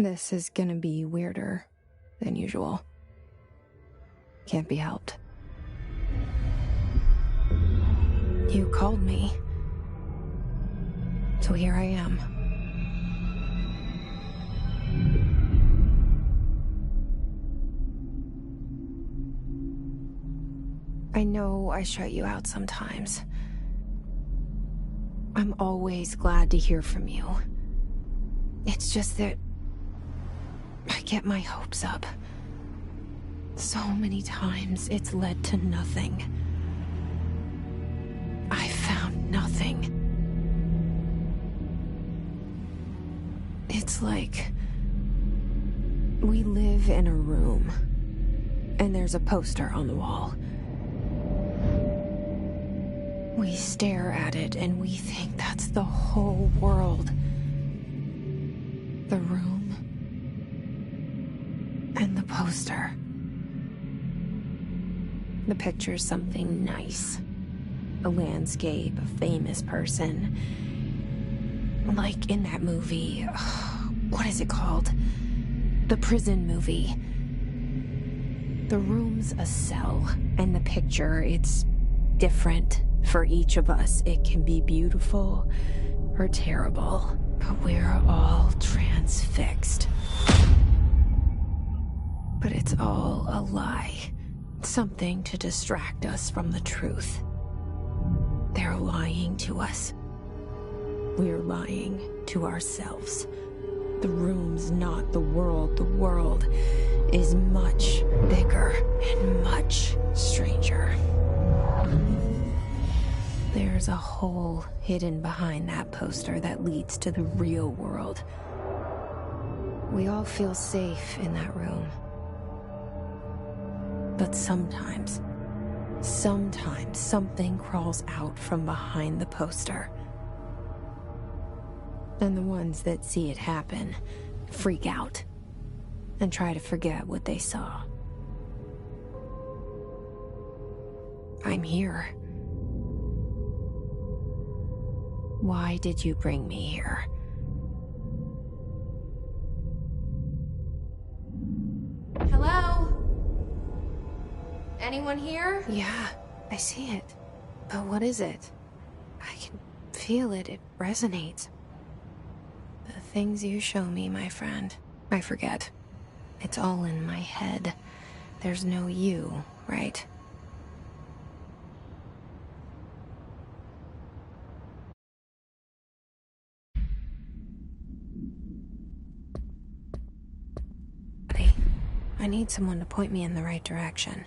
This is gonna be weirder than usual. Can't be helped. You called me. So here I am. I know I shut you out sometimes. I'm always glad to hear from you. It's just that I get my hopes up. So many times it's led to nothing. I found nothing. It's like we live in a room, and there's a poster on the wall. We stare at it and we think that's the whole world. The room and the poster. The picture's something nice. A landscape, a famous person. Like in that movie, what is it called? The prison movie. The room's a cell, and the picture, it's different for each of us. It can be beautiful or terrible, but we're all transfixed. But it's all a lie. Something to distract us from the truth. They're lying to us. We're lying to ourselves. The room's not the world. The world is much bigger and much stranger. There's a hole hidden behind that poster that leads to the real world. We all feel safe in that room. But sometimes something crawls out from behind the poster. And the ones that see it happen freak out and try to forget what they saw. I'm here. Why did you bring me here? Hello? Anyone here? Yeah, I see it. But what is it? I can feel it. It resonates. The things you show me, my friend, I forget. It's all in my head. There's no you, right? I need someone to point me in the right direction.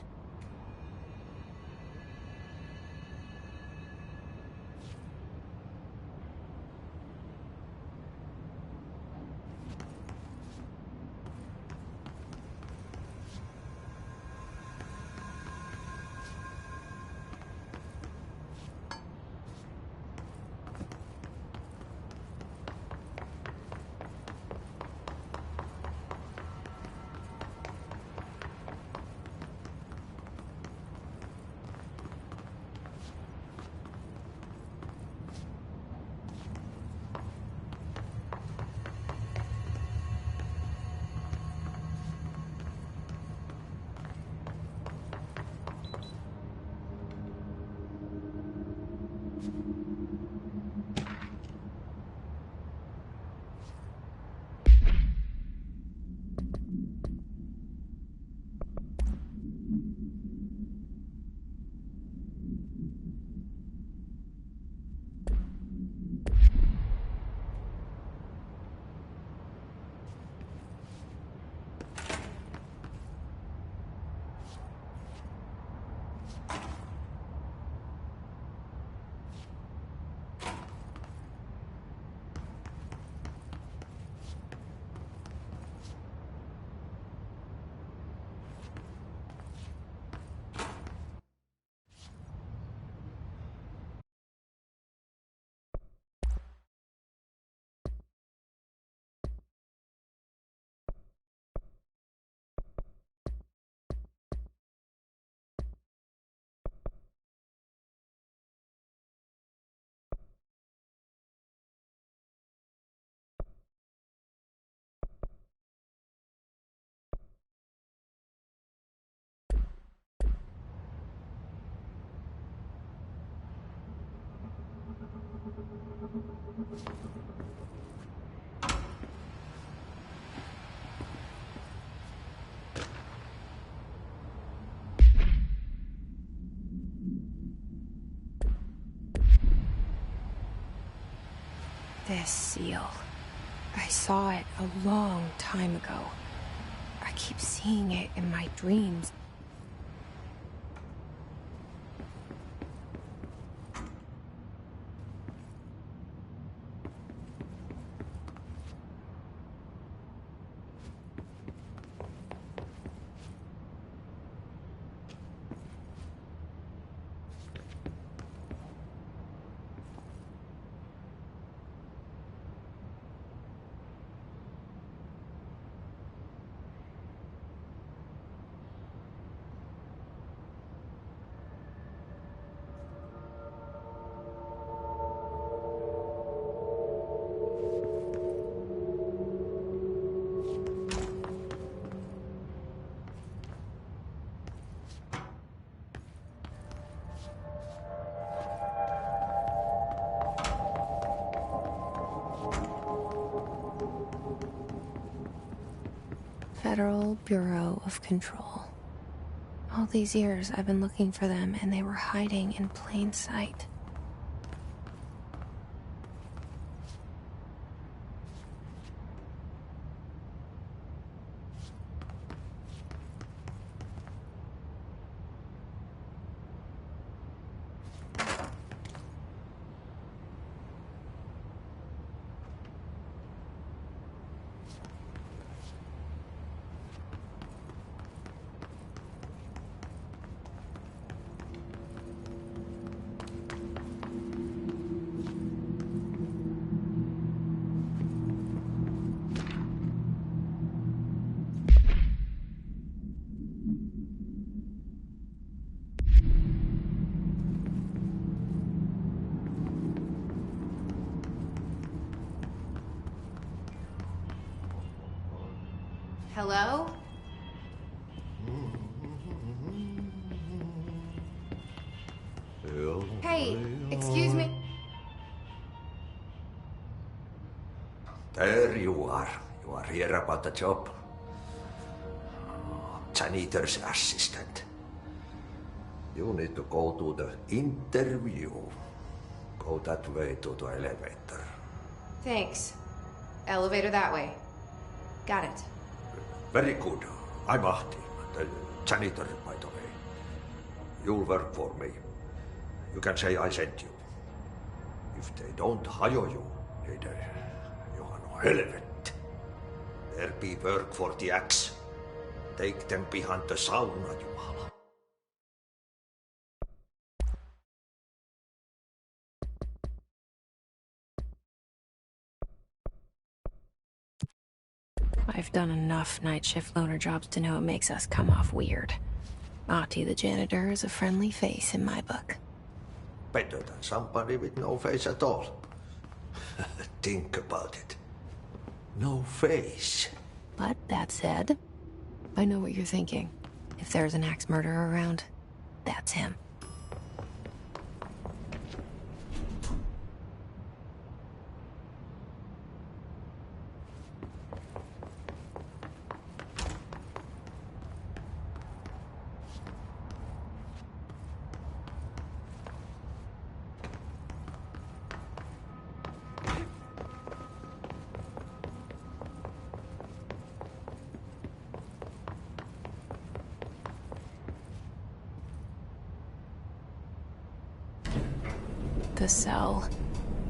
This seal. I saw it a long time ago. I keep seeing it in my dreams. Federal Bureau of Control. All these years I've been looking for them, and they were hiding in plain sight. Hello? Hey, excuse me. There you are. You are here about the job. Janitor's assistant. You need to go to the interview. Go that way to the elevator. Thanks. Elevator that way. Got it. Very good. I'm Ahti, the janitor, by the way. You'll work for me. You can say I sent you. If they don't hire you, niin Johan on helvet. There be work for the axe. Take them behind the sauna, Jumala. I've done enough night shift loner jobs to know it makes us come off weird. Ahti the janitor is a friendly face in my book. Better than somebody with no face at all. Think about it. No face. But that said, I know what you're thinking. If there's an axe murderer around, that's him. The cell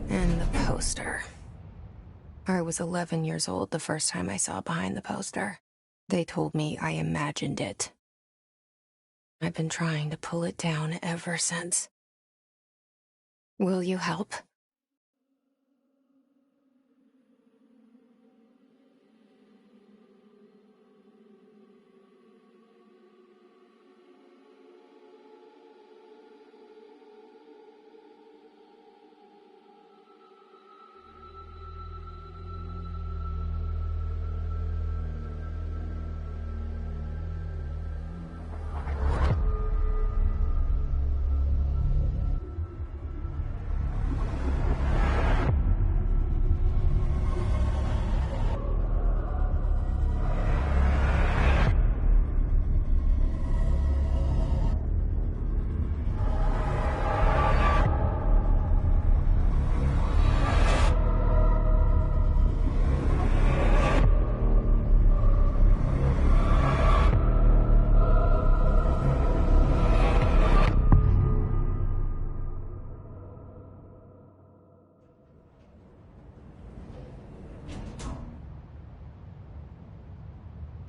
and the poster. I was 11 years old the first time I saw behind the poster. They told me I imagined it. I've been trying to pull it down ever since. Will you help?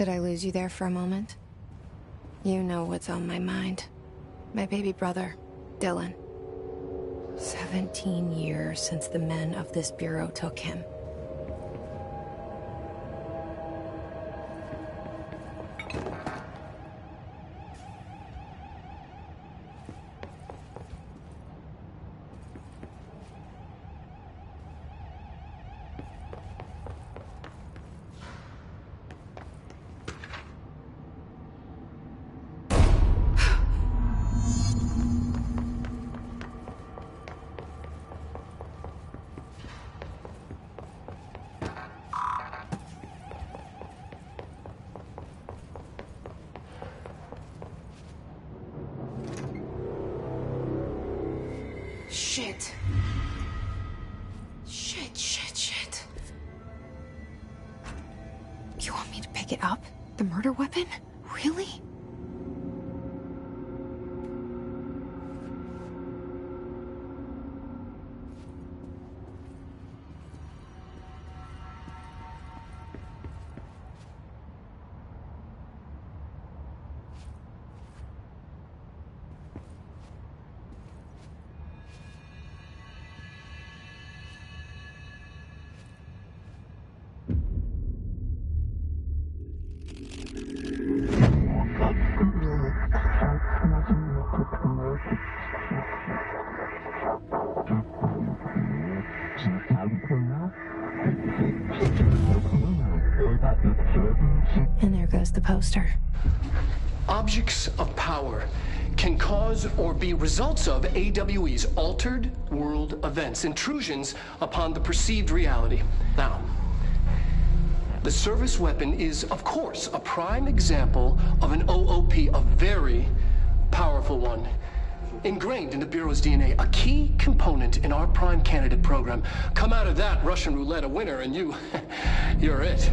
Did I lose you there for a moment? You know what's on my mind. My baby brother, Dylan. 17 years since the men of this bureau took him. Shit. Shit. You want me to pick it up? The murder weapon? Really? And there goes the poster. Objects of power can cause or be results of AWE's altered world events, intrusions upon the perceived reality. Now, the service weapon is, of course, a prime example of an OOP, a very powerful one. Ingrained in the Bureau's DNA, a key component in our prime candidate program. Come out of that Russian roulette a winner and you're it.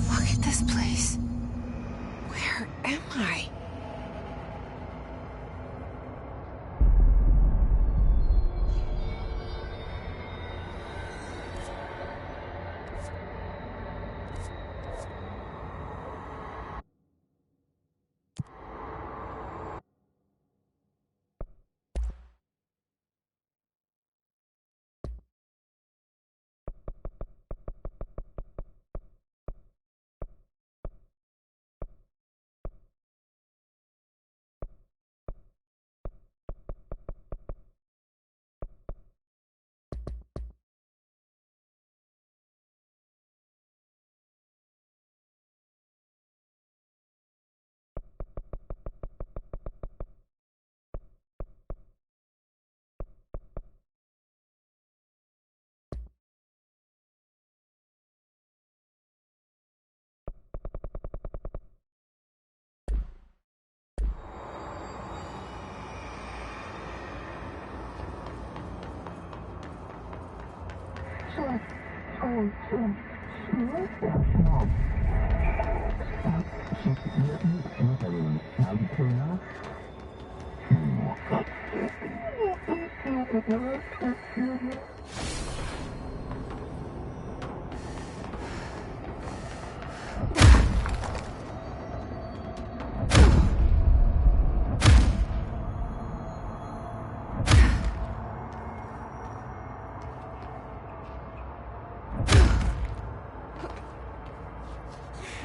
Look at this place. Where am I?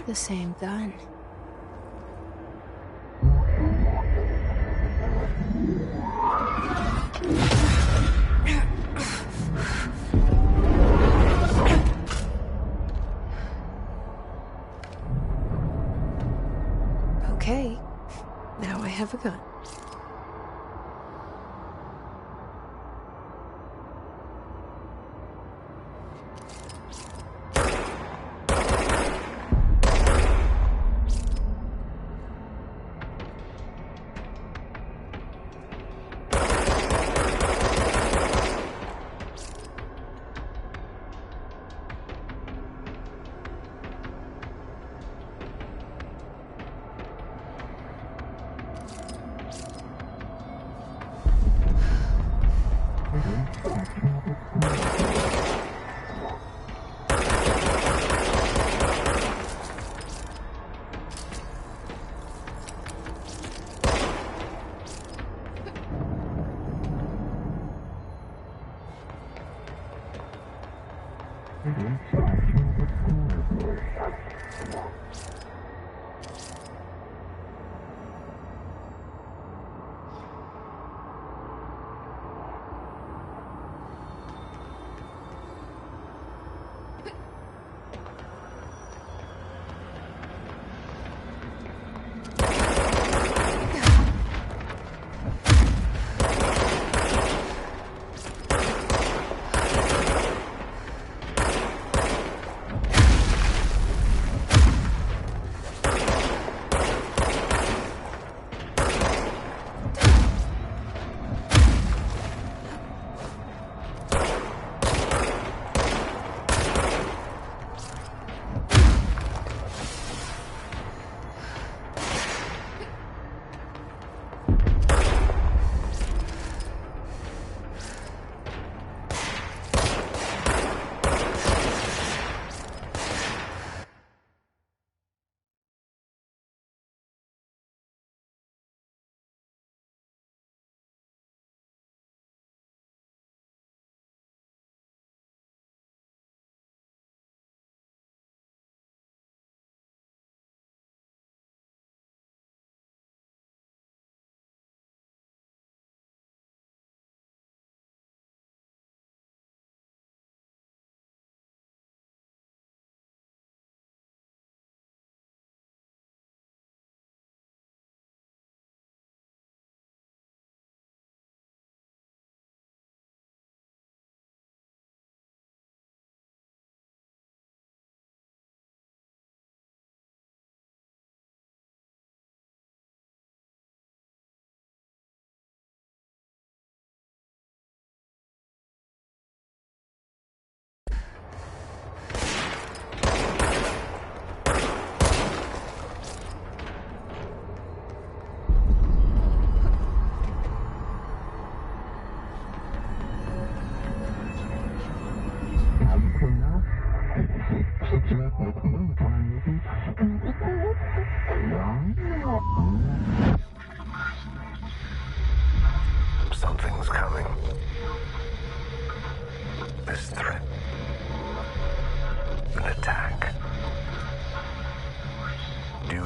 The same gun. Okay, now I have a gun.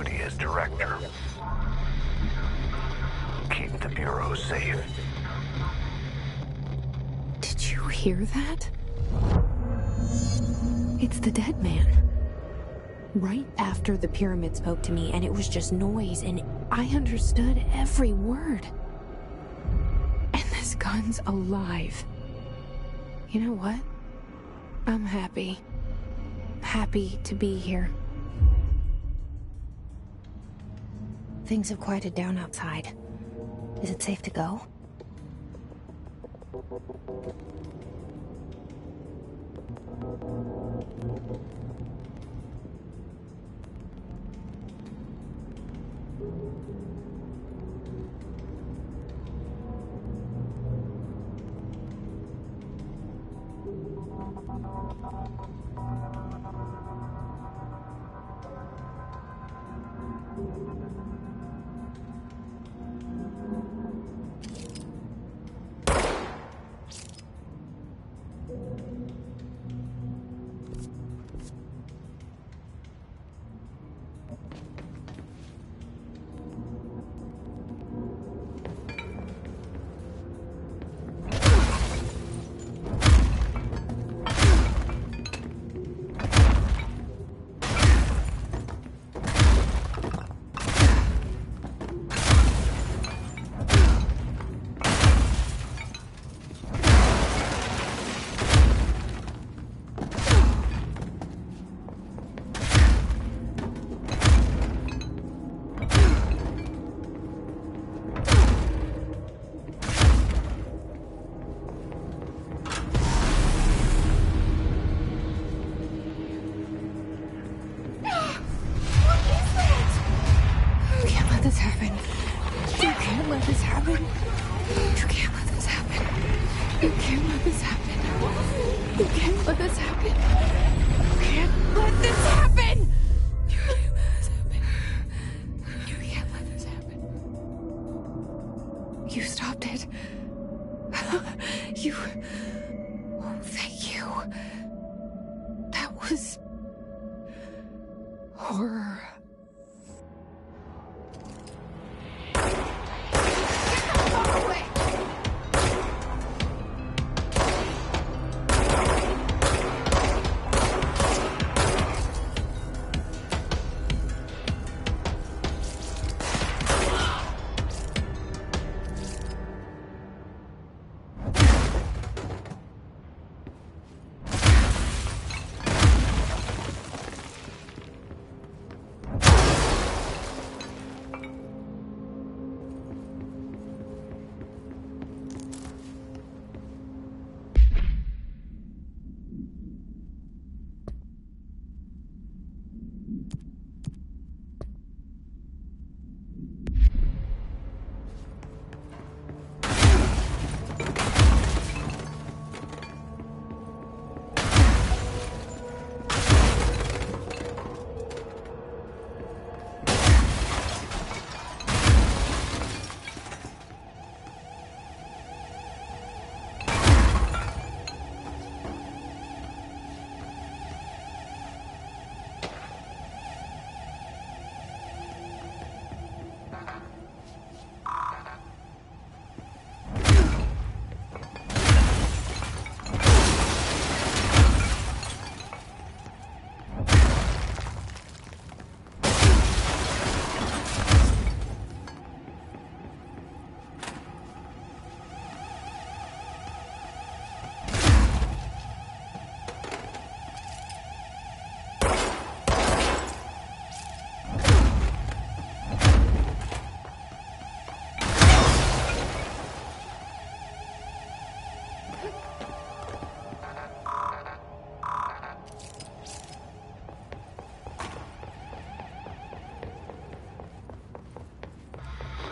duty as director. Keep the Bureau safe. Did you hear that? It's the dead man. Right after the pyramid spoke to me, and it was just noise, and I understood every word. And this gun's alive. You know what? I'm happy. Happy to be here. Things have quieted down outside. Is it safe to go? You stopped it. You... Oh, thank you. That was... horror.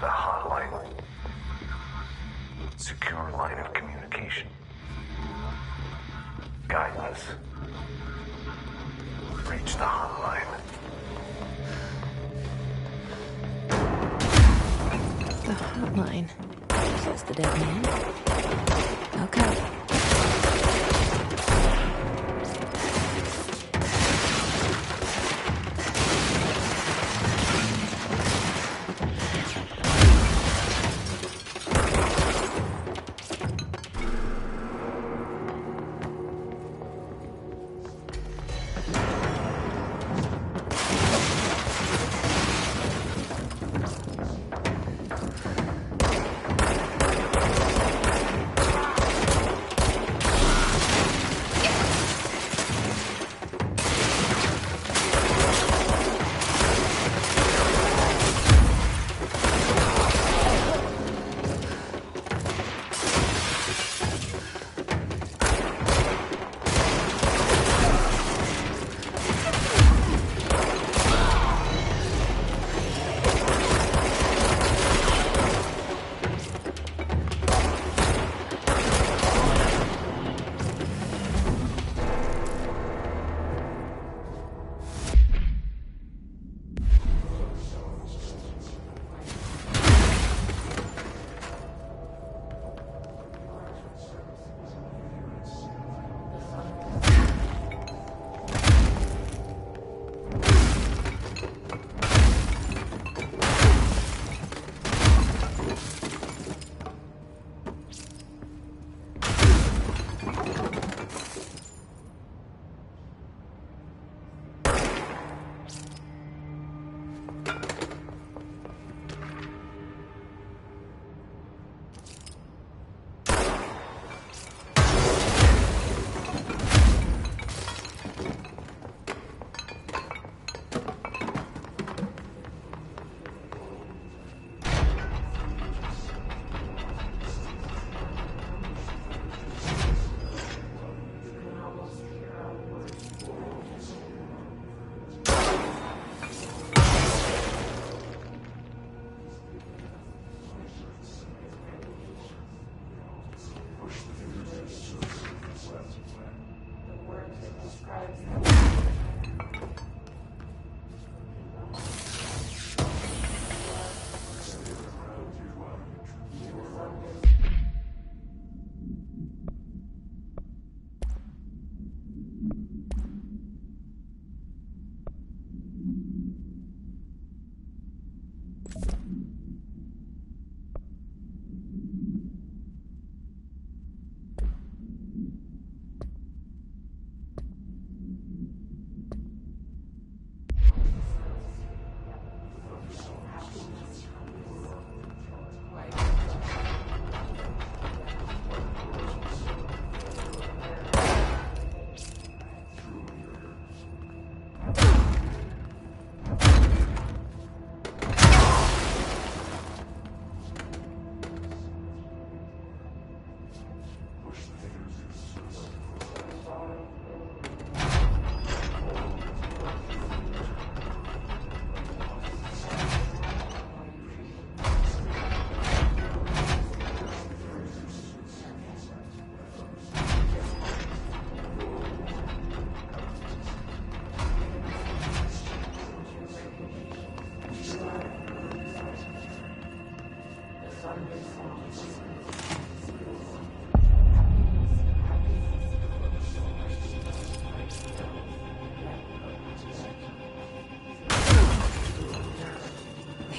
The hotline. Secure line of communication. Guidance. Reach the hotline. The hotline. Says the dead man. Okay.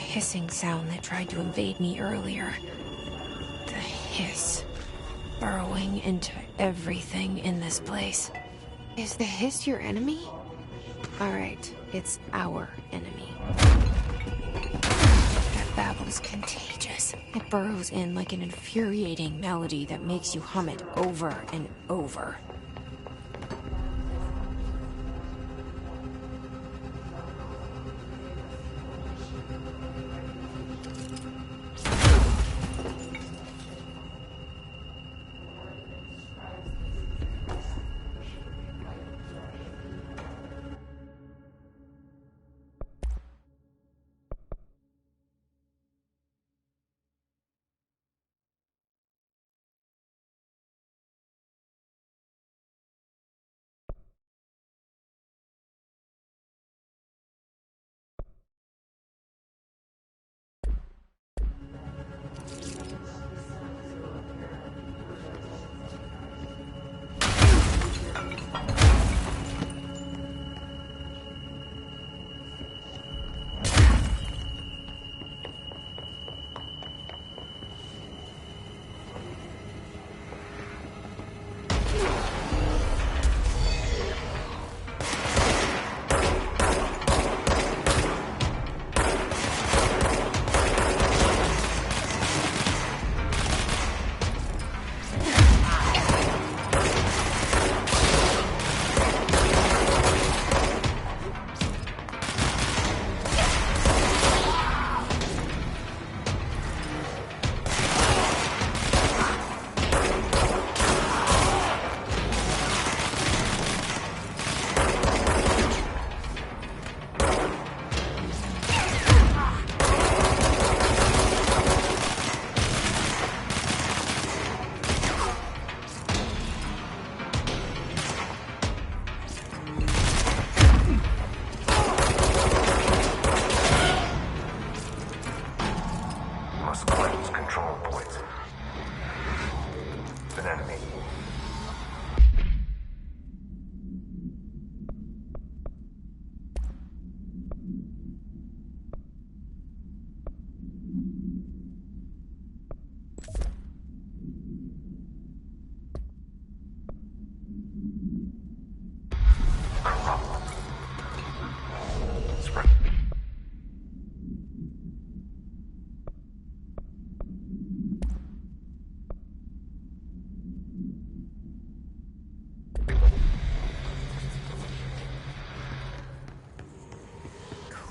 hissing sound that tried to invade me earlier. The hiss. Burrowing into everything in this place. Is the hiss your enemy? Alright, it's our enemy. That babble's contagious. It burrows in like an infuriating melody that makes you hum it over and over.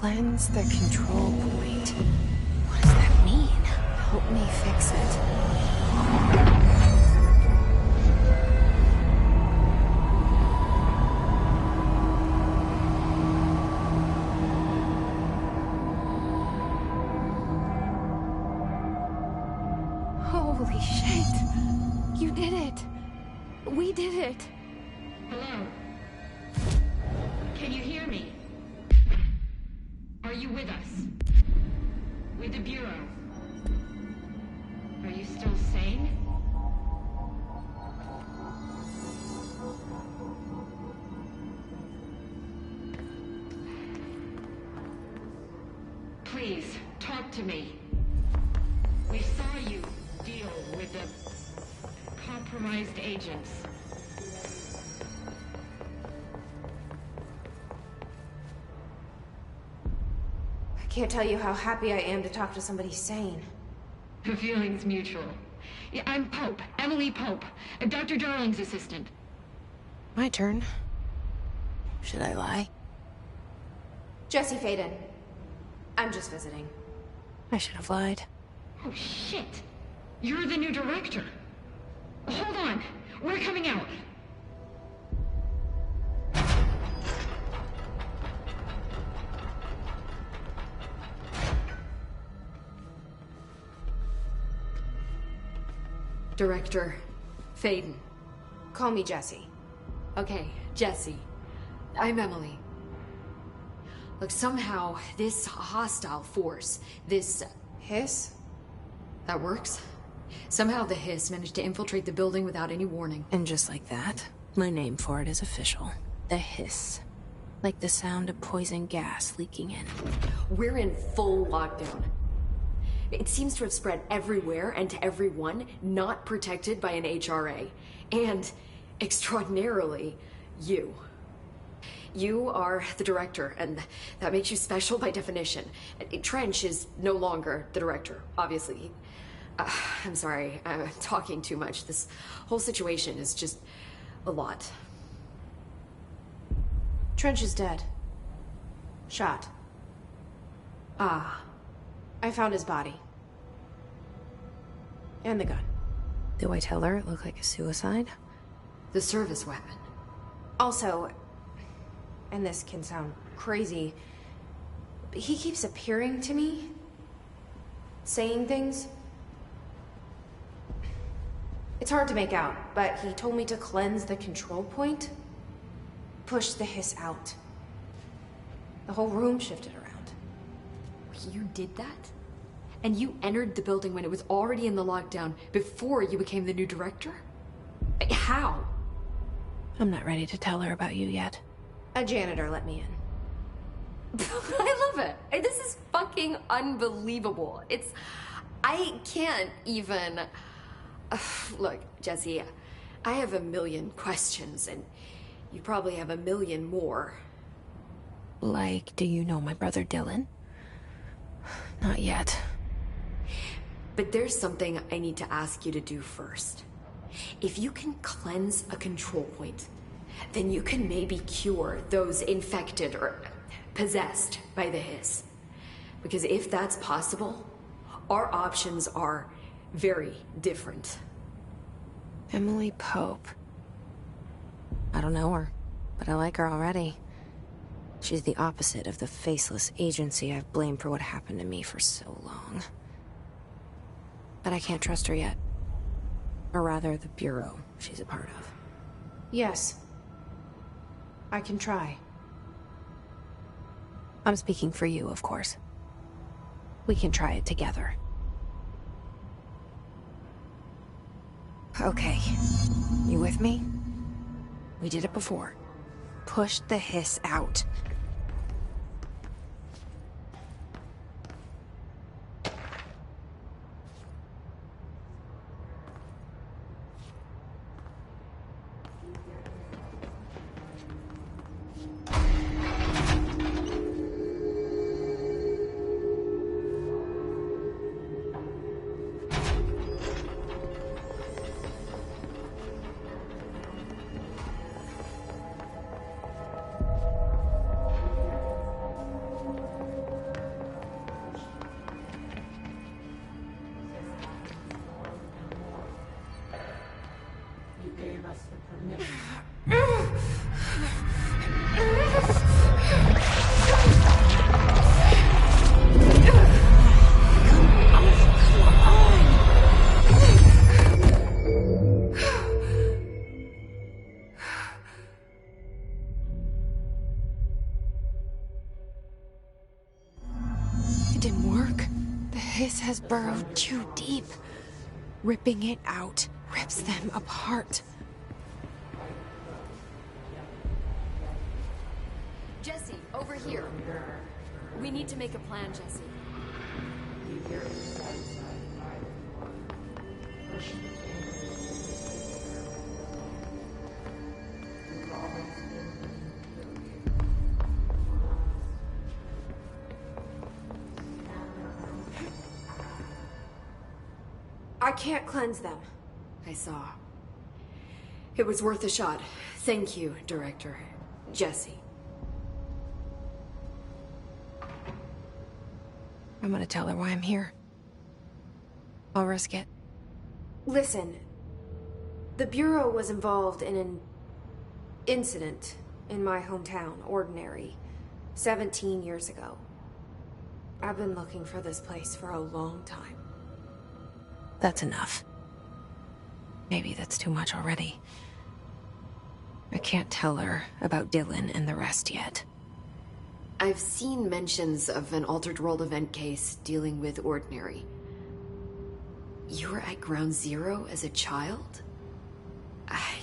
Cleanse the control point. What does that mean? Help me fix it. Holy shit! You did it! We did it! Hello? Can you hear me? Are you with us? With the Bureau? Are you still sane? Please, talk to me. We saw you deal with the compromised agents. I can't tell you how happy I am to talk to somebody sane. The feeling's mutual. Yeah, I'm Pope, Emily Pope, Dr. Darling's assistant. My turn. Should I lie? Jesse Faden. I'm just visiting. I should have lied. Oh, shit. You're the new director. Hold on. We're coming out. Director Faden. Call me Jesse. Okay, Jesse. I'm Emily. Look, somehow this hostile force, this... Hiss? That works? Somehow the hiss managed to infiltrate the building without any warning. And just like that, my name for it is official. The Hiss. Like the sound of poison gas leaking in. We're in full lockdown. It seems to have spread everywhere and to everyone not protected by an HRA. And, extraordinarily, you. You are the director, and that makes you special by definition. Trench is no longer the director, obviously. I'm sorry, I'm talking too much. This whole situation is just a lot. Trench is dead. Shot. Ah. I found his body. And the gun. Do I tell her it looked like a suicide? The service weapon. Also, and this can sound crazy, but he keeps appearing to me. Saying things. It's hard to make out, but he told me to cleanse the control point. Push the hiss out. The whole room shifted around. You did that? And you entered the building when it was already in the lockdown before you became the new director? How? I'm not ready to tell her about you yet. A janitor let me in. I love it. This is fucking unbelievable. I can't even... Look, Jesse, I have a million questions, and you probably have a million more. Like, do you know my brother Dylan? Not yet. But there's something I need to ask you to do first. If you can cleanse a control point, then you can maybe cure those infected or possessed by the hiss. Because if that's possible, our options are very different. Emily Pope. I don't know her, but I like her already. She's the opposite of the faceless agency I've blamed for what happened to me for so long. But I can't trust her yet. Or rather, the Bureau she's a part of. Yes. I can try. I'm speaking for you, of course. We can try it together. Okay. You with me? We did it before. Push the hiss out. It didn't work. The hiss has burrowed too deep. Ripping it out rips them apart. Jesse, over here. We need to make a plan, Jesse. I can't cleanse them. I saw. It was worth a shot. Thank you, Director. Jesse. I'm gonna tell her why I'm here. I'll risk it. Listen, the Bureau was involved in an incident in my hometown, Ordinary, 17 years ago. I've been looking for this place for a long time. That's enough. Maybe that's too much already. I can't tell her about Dylan and the rest yet. I've seen mentions of an Altered World event case dealing with Ordinary. You were at Ground Zero as a child?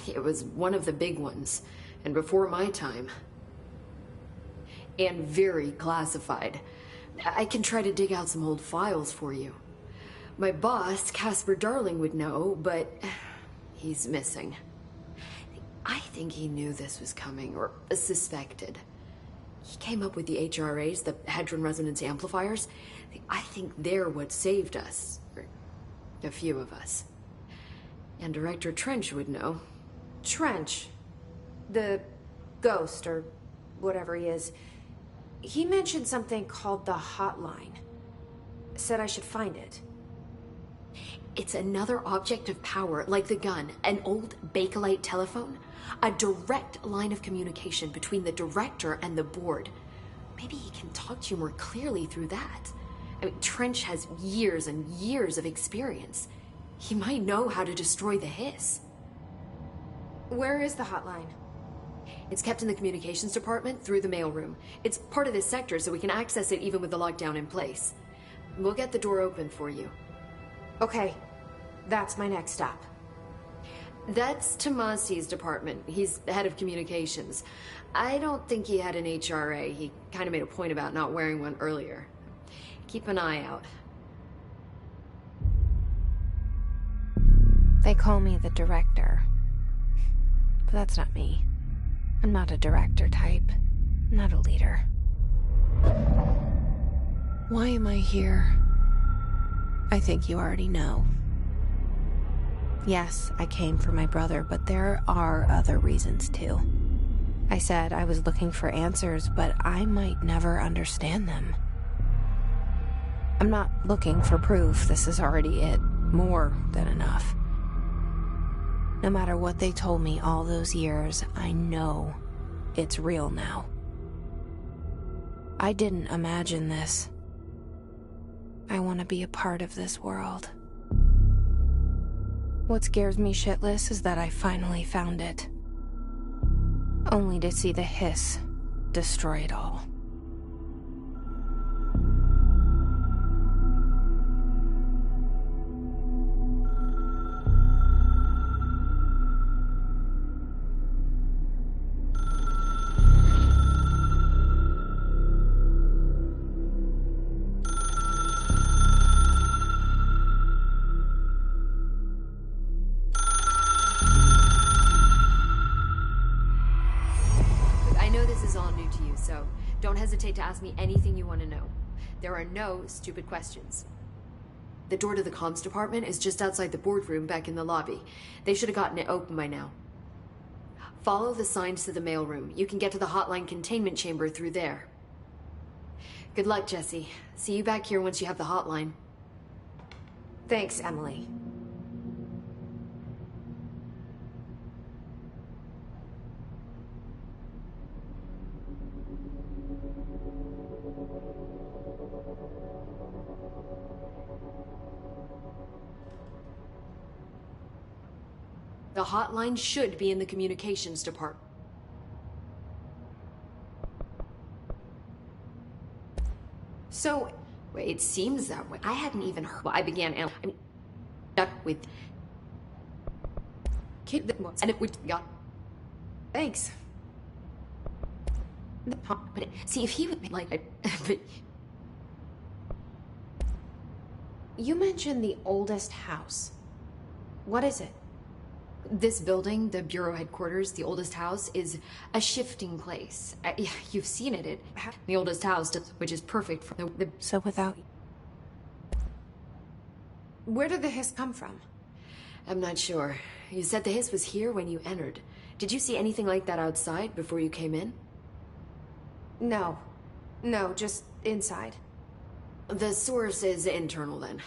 It was one of the big ones, and before my time. And very classified. I can try to dig out some old files for you. My boss, Casper Darling, would know, but he's missing. I think he knew this was coming, or suspected. He came up with the HRAs, the Hadron Resonance Amplifiers. I think they're what saved us. Or a few of us. And Director Trench would know. Trench. The ghost, or whatever he is. He mentioned something called the Hotline. Said I should find it. It's another object of power, like the gun, an old Bakelite telephone. A direct line of communication between the director and the board. Maybe he can talk to you more clearly through that. I mean, Trench has years and years of experience. He might know how to destroy the hiss. Where is the hotline? It's kept in the communications department through the mailroom. It's part of this sector, so we can access it even with the lockdown in place. We'll get the door open for you. Okay, that's my next stop. That's Tomasi's department. He's the head of communications. I don't think he had an HRA. He kind of made a point about not wearing one earlier. Keep an eye out. They call me the director. But that's not me. I'm not a director type. I'm not a leader. Why am I here? I think you already know. Yes, I came for my brother, but there are other reasons too. I said I was looking for answers, but I might never understand them. I'm not looking for proof. This is already it. More than enough. No matter what they told me all those years, I know it's real now. I didn't imagine this. I want to be a part of this world. What scares me shitless is that I finally found it. Only to see the hiss destroy it all. So don't hesitate to ask me anything you want to know. There are no stupid questions. The door to the comms department is just outside the boardroom back in the lobby. They should have gotten it open by now. Follow the signs to the mailroom. You can get to the hotline containment chamber through there. Good luck, Jesse. See you back here once you have the hotline. Thanks, Emily. The hotline should be in the communications department. So, Wait, it seems that way. I hadn't even heard. Well, I began. I mean, stuck with. And it would got. thanks. But see, if he would like, but You mentioned the oldest house. What is it? this building, the bureau headquarters, the oldest house, is a shifting place. Yeah, you've seen it. The oldest house, which is perfect for the. So without... Where did the hiss come from? I'm not sure. You said the hiss was here when you entered. Did you see anything like that outside before you came in? No. No, just inside. The source is internal, then.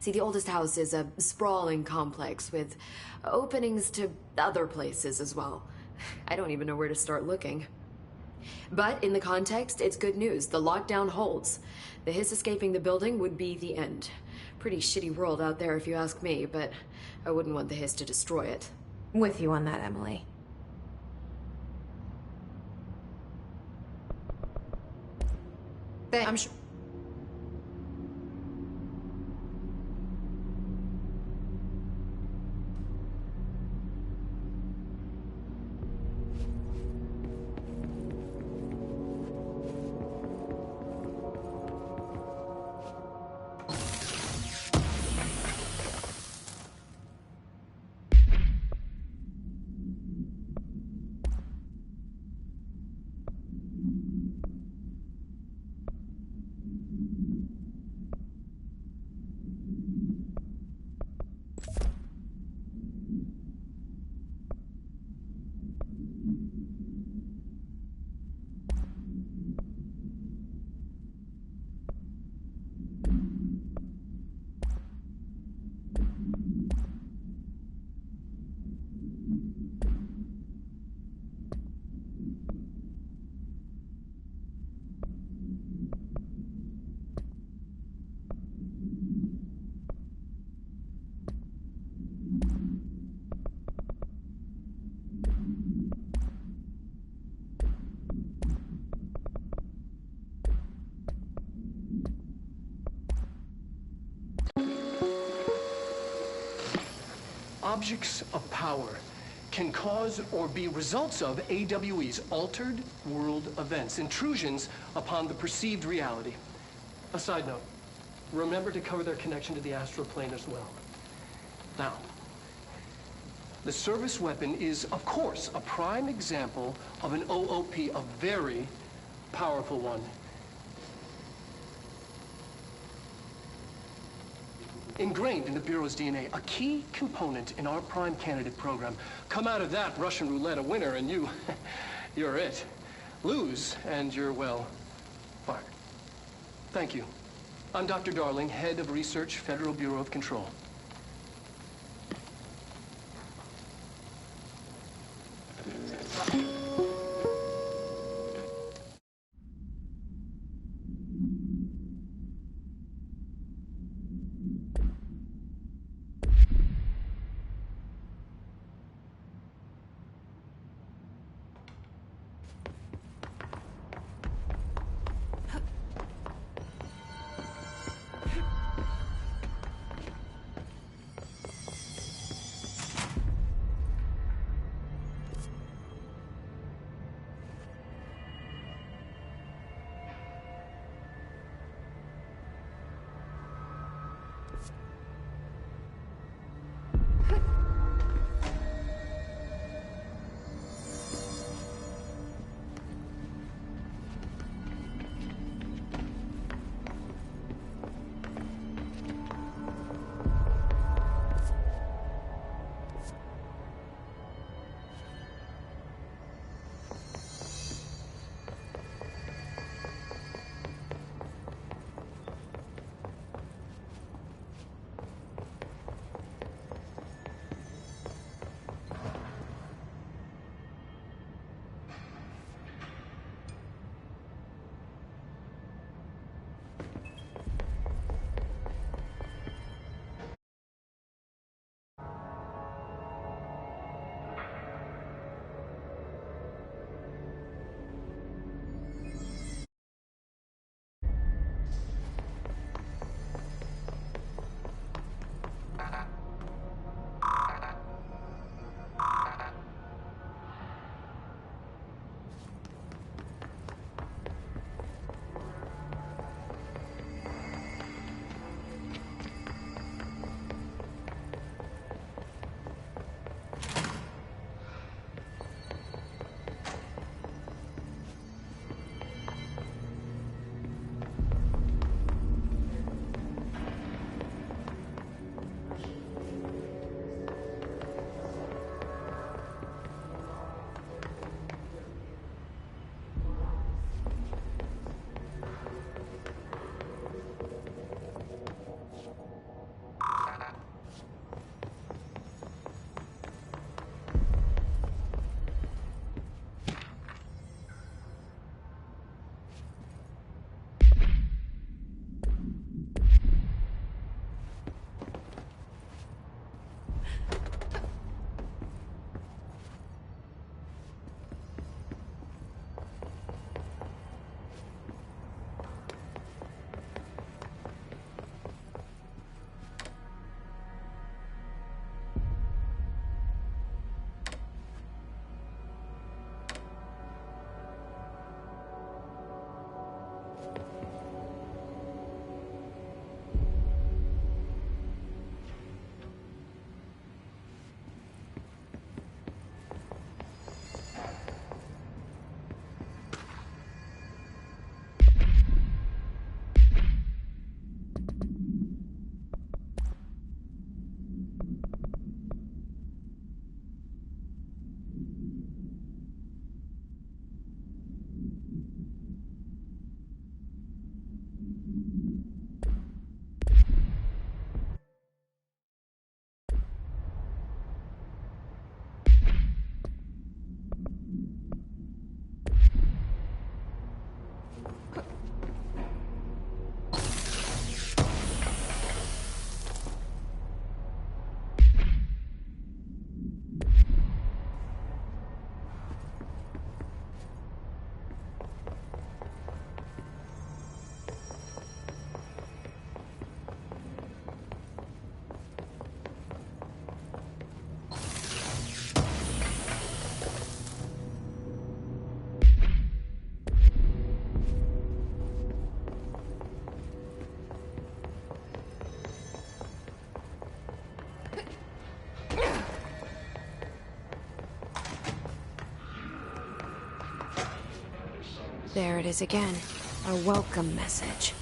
See, the oldest house is a sprawling complex with openings to other places as well. I don't even know where to start looking. But in the context, it's good news. The lockdown holds. The hiss escaping the building would be the end. Pretty shitty world out there if you ask me, but I wouldn't want the hiss to destroy it. With you on that, Emily. I'm sure. objects of power can cause or be results of AWE's altered world events, intrusions upon the perceived reality. A side note, remember to cover their connection to the astral plane as well. Now, the service weapon is, of course, a prime example of an OOP, a very powerful one. Ingrained in the Bureau's DNA, a key component in our prime candidate program. Come out of that Russian roulette a winner and you're it. Lose and you're, well, fired. Thank you. I'm Dr. Darling, Head of Research, Federal Bureau of Control. There it is again. A welcome message.